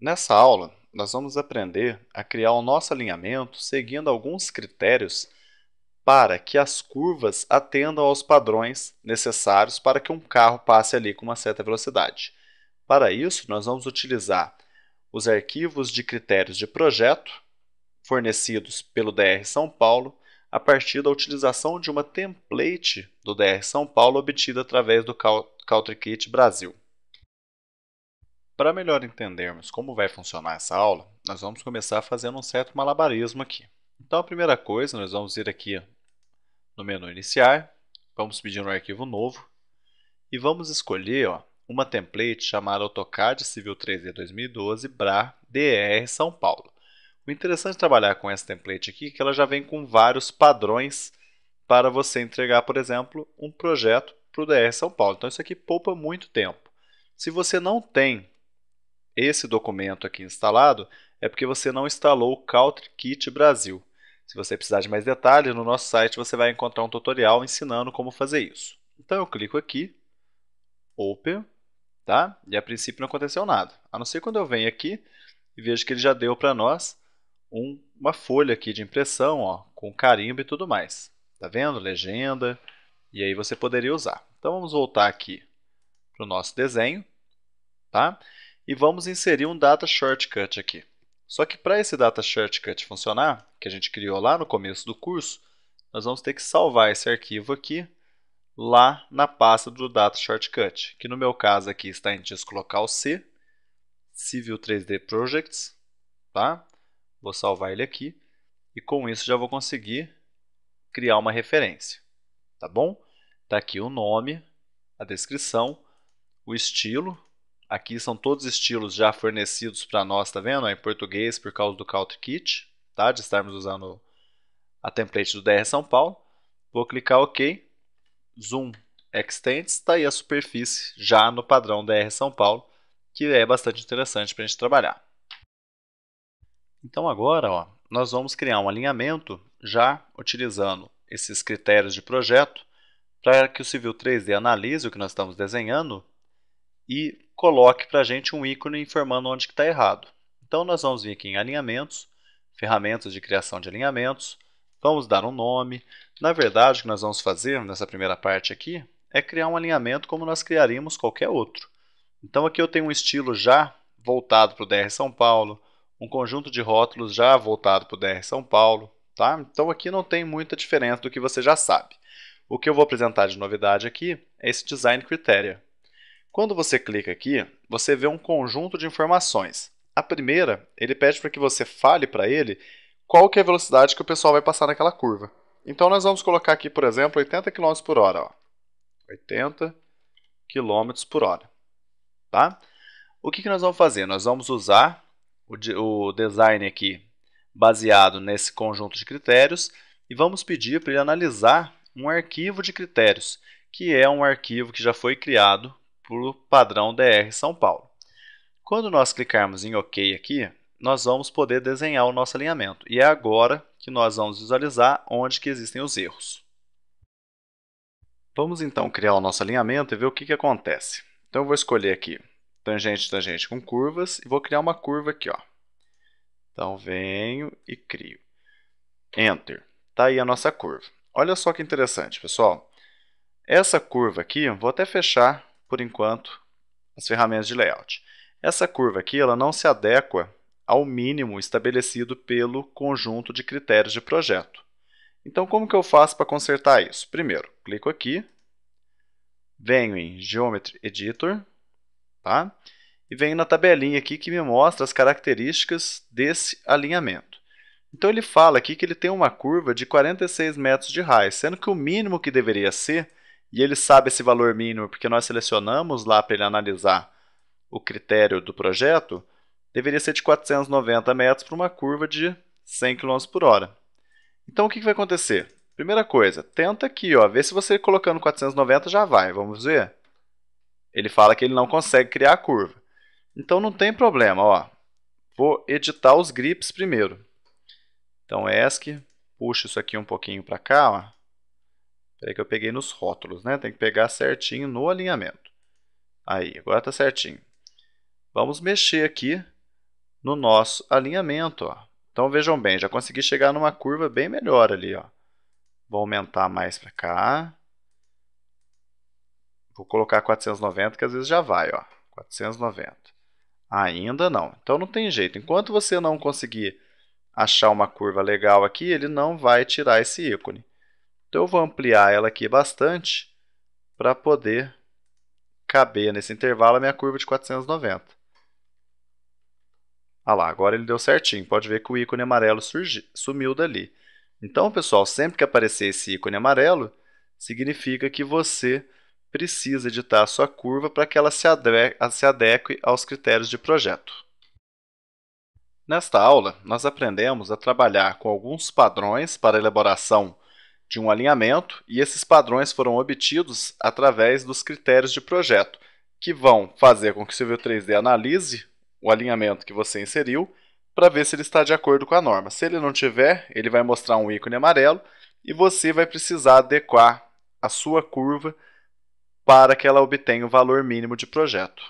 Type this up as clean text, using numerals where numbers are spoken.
Nessa aula, nós vamos aprender a criar o nosso alinhamento seguindo alguns critérios para que as curvas atendam aos padrões necessários para que um carro passe ali com uma certa velocidade. Para isso, nós vamos utilizar os arquivos de critérios de projeto fornecidos pelo DR São Paulo a partir da utilização de uma template do DR São Paulo obtida através do CountryKit Brasil. Para melhor entendermos como vai funcionar essa aula, nós vamos começar fazendo um certo malabarismo aqui. Então, a primeira coisa, nós vamos ir aqui no menu Iniciar, vamos pedir um arquivo novo e vamos escolher uma template chamada AutoCAD Civil 3D 2012 BRA DR São Paulo. O interessante de trabalhar com essa template aqui é que ela já vem com vários padrões para você entregar, por exemplo, um projeto para o DR São Paulo. Então, isso aqui poupa muito tempo. Se você não tem esse documento aqui instalado, é porque você não instalou o CountryKit Brasil. Se você precisar de mais detalhes, no nosso site você vai encontrar um tutorial ensinando como fazer isso. Então eu clico aqui, Open, tá? E a princípio não aconteceu nada. A não ser quando eu venho aqui e vejo que ele já deu para nós uma folha aqui de impressão, com carimbo e tudo mais. Tá vendo? Legenda. E aí você poderia usar. Então vamos voltar aqui para o nosso desenho, tá? E vamos inserir um Data Shortcut aqui. Só que para esse Data Shortcut funcionar, que a gente criou lá no começo do curso, nós vamos ter que salvar esse arquivo aqui lá na pasta do Data Shortcut, que no meu caso aqui está em disco local C, Civil 3D Projects, tá? Vou salvar ele aqui e com isso já vou conseguir criar uma referência, tá bom? Está aqui o nome, a descrição, o estilo. Aqui são todos estilos já fornecidos para nós, tá vendo? Em português por causa do CountryKit, tá? De estarmos usando a template do DR São Paulo. Vou clicar OK. Zoom Extents, está aí a superfície já no padrão DR São Paulo, que é bastante interessante para a gente trabalhar. Então agora, nós vamos criar um alinhamento já utilizando esses critérios de projeto para que o Civil 3D analise o que nós estamos desenhando e coloque para a gente um ícone informando onde está errado. Então nós vamos vir aqui em Alinhamentos, Ferramentas de Criação de Alinhamentos, vamos dar um nome. Na verdade, o que nós vamos fazer nessa primeira parte aqui é criar um alinhamento como nós criaríamos qualquer outro. Então aqui eu tenho um estilo já voltado para o DR São Paulo, um conjunto de rótulos já voltado para o DR São Paulo, tá? Então aqui não tem muita diferença do que você já sabe. O que eu vou apresentar de novidade aqui é esse Design Criteria. Quando você clica aqui, você vê um conjunto de informações. A primeira, ele pede para que você fale para ele qual que é a velocidade que o pessoal vai passar naquela curva. Então nós vamos colocar aqui, por exemplo, 80 km por hora. 80 km por hora. Tá? O que nós vamos fazer? Nós vamos usar o design aqui baseado nesse conjunto de critérios e vamos pedir para ele analisar um arquivo de critérios, que é um arquivo que já foi criado por padrão DR São Paulo. Quando nós clicarmos em OK aqui, nós vamos poder desenhar o nosso alinhamento. E é agora que nós vamos visualizar onde que existem os erros. Vamos então criar o nosso alinhamento e ver o que acontece. Então eu vou escolher aqui tangente, tangente com curvas e vou criar uma curva aqui. Então venho e crio. Enter. Está aí a nossa curva. Olha só que interessante, pessoal. Essa curva aqui, vou até fechar por enquanto as ferramentas de layout. Essa curva aqui ela não se adequa ao mínimo estabelecido pelo conjunto de critérios de projeto. Então, como que eu faço para consertar isso? Primeiro, clico aqui, venho em Geometry Editor, tá? E venho na tabelinha aqui que me mostra as características desse alinhamento. Então, ele fala aqui que ele tem uma curva de 46 metros de raio, sendo que o mínimo que deveria ser, e ele sabe esse valor mínimo porque nós selecionamos lá para ele analisar o critério do projeto, deveria ser de 490 metros para uma curva de 100 km por hora. Então, o que vai acontecer? Primeira coisa, tenta aqui, ver se você colocando 490 já vai. Vamos ver? Ele fala que ele não consegue criar a curva. Então, não tem problema. Vou editar os grips primeiro. Então, ESC, puxa isso aqui um pouquinho para cá. Peraí que eu peguei nos rótulos, né? Tem que pegar certinho no alinhamento. Aí, agora está certinho. Vamos mexer aqui no nosso alinhamento, ó. Então vejam bem, já consegui chegar numa curva bem melhor ali, ó. Vou aumentar mais para cá. Vou colocar 490, que às vezes já vai, ó. 490. Ainda não. Então não tem jeito. Enquanto você não conseguir achar uma curva legal aqui, ele não vai tirar esse ícone. Então eu vou ampliar ela aqui bastante para poder caber nesse intervalo a minha curva de 490. Ah lá, agora ele deu certinho. Pode ver que o ícone amarelo sumiu dali. Então, pessoal, sempre que aparecer esse ícone amarelo, significa que você precisa editar a sua curva para que ela se adeque aos critérios de projeto. Nesta aula, nós aprendemos a trabalhar com alguns padrões para a elaboração de um alinhamento, e esses padrões foram obtidos através dos critérios de projeto, que vão fazer com que o Civil 3D analise o alinhamento que você inseriu para ver se ele está de acordo com a norma. Se ele não tiver, ele vai mostrar um ícone amarelo e você vai precisar adequar a sua curva para que ela obtenha o valor mínimo de projeto.